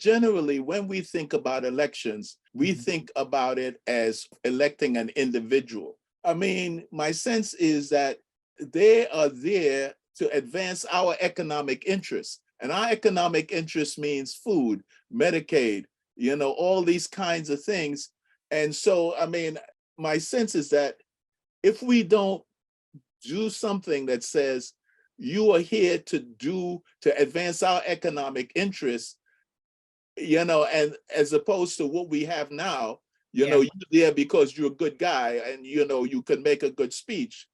generally when we think about elections, we think about it as electing an individual. I mean, my sense is that they are there to advance our economic interests. And our economic interest means food, Medicaid, all these kinds of things. And so, I mean, my sense is that if we don't do something that says you are here to advance our economic interests, and as opposed to what we have now, you're there because you're a good guy and you can make a good speech.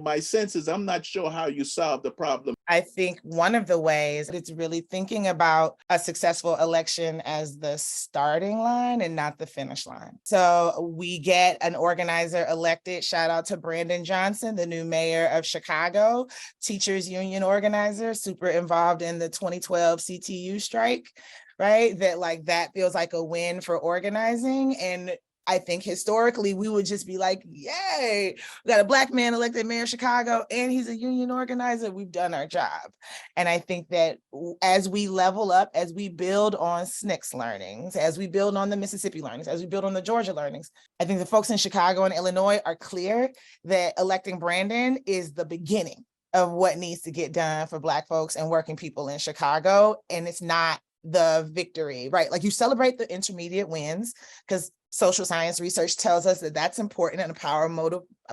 My sense is I'm not sure how you solve the problem. I think one of the ways it's really thinking about a successful election as the starting line and not the finish line. So we get an organizer elected. Shout out to Brandon Johnson, the new mayor of Chicago, teachers union organizer, super involved in the 2012 CTU strike, right? That feels like a win for organizing. And I think historically we would just be like, yay, we got a Black man elected mayor of Chicago and he's a union organizer, we've done our job. And I think that as we level up, as we build on SNCC learnings, as we build on the Mississippi learnings, as we build on the Georgia learnings, I think the folks in Chicago and Illinois are clear that electing Brandon is the beginning of what needs to get done for Black folks and working people in Chicago. And it's not the victory, right? Like you celebrate the intermediate wins because social science research tells us that that's important and a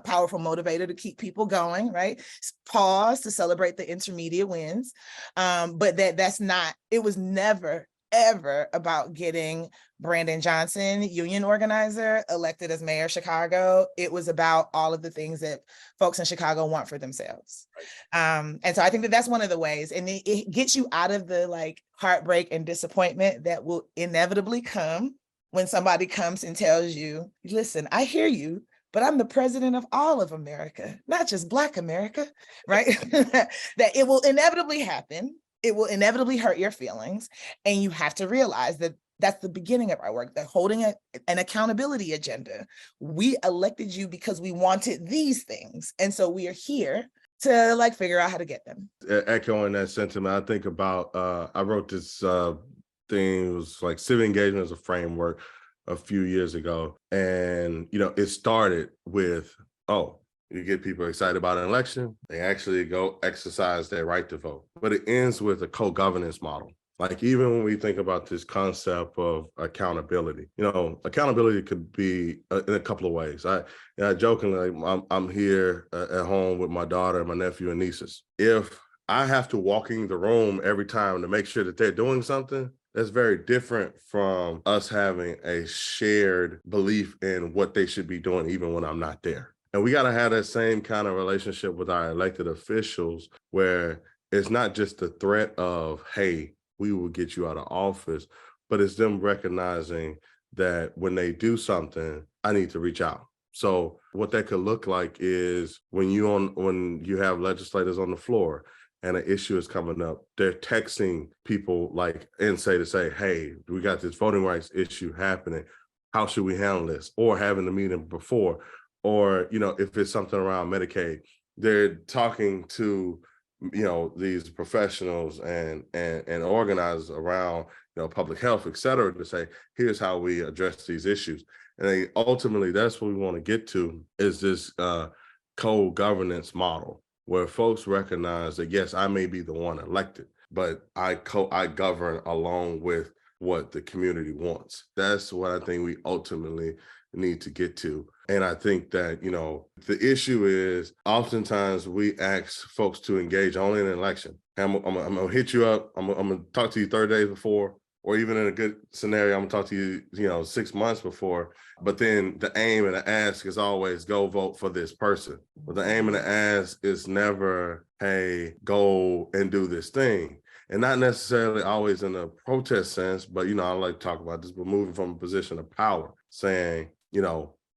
powerful motivator to keep people going, right? Pause to celebrate the intermediate wins. But that's not, it was never, ever about getting Brandon Johnson, union organizer, elected as mayor of Chicago. It was about all of the things that folks in Chicago want for themselves. And so I think that that's one of the ways, and it gets you out of the heartbreak and disappointment that will inevitably come when somebody comes and tells you, listen, I hear you, but I'm the president of all of America, not just Black America, right? That it will inevitably happen. It will inevitably hurt your feelings. And you have to realize that that's the beginning of our work, that holding an accountability agenda. We elected you because we wanted these things. And so we are here to figure out how to get them. Echoing that sentiment, I think about, I wrote this thing, it was like civic engagement as a framework a few years ago. And, it started with, you get people excited about an election, they actually go exercise their right to vote. But it ends with a co-governance model. Like even when we think about this concept of accountability, accountability could be in a couple of ways. I jokingly, I'm here at home with my daughter, my nephew, and nieces. If I have to walk in the room every time to make sure that they're doing something, that's very different from us having a shared belief in what they should be doing, even when I'm not there. And we got to have that same kind of relationship with our elected officials, where it's not just the threat of, hey, we will get you out of office, but it's them recognizing that when they do something, I need to reach out. So what that could look like is when you have legislators on the floor and an issue is coming up, they're texting people like Nse to say, hey, we got this voting rights issue happening. How should we handle this? Or having the meeting before, or, if it's something around Medicaid, they're talking to, these professionals and organizers around, public health, et cetera, to say, here's how we address these issues. And ultimately, that's what we want to get to, is this co-governance model, where folks recognize that, yes, I may be the one elected, but I govern along with what the community wants. That's what I think we ultimately need to get to. And I think that, the issue is oftentimes we ask folks to engage only in an election. I'm gonna hit you up. I'm gonna talk to you 30 days before, or even in a good scenario, I'm gonna talk to you, 6 months before. But then the aim and the ask is always go vote for this person. But the aim and the ask is never, hey, go and do this thing. And not necessarily always in a protest sense, but, I like to talk about this, but moving from a position of power, saying,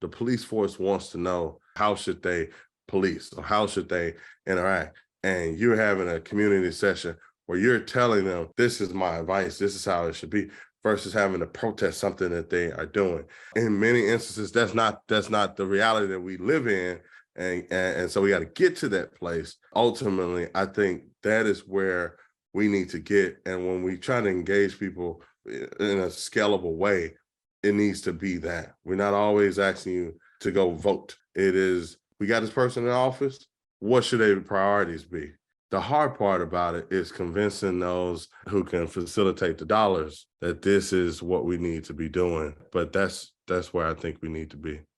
the police force wants to know, how should they police, or how should they interact? And you're having a community session where you're telling them, this is my advice, this is how it should be, versus having to protest something that they are doing. In many instances, that's not the reality that we live in. And so we got to get to that place. Ultimately, I think that is where we need to get. And when we try to engage people in a scalable way, it needs to be that. We're not always asking you to go vote. It is, we got this person in office, what should their priorities be? The hard part about it is convincing those who can facilitate the dollars that this is what we need to be doing. But that's where I think we need to be.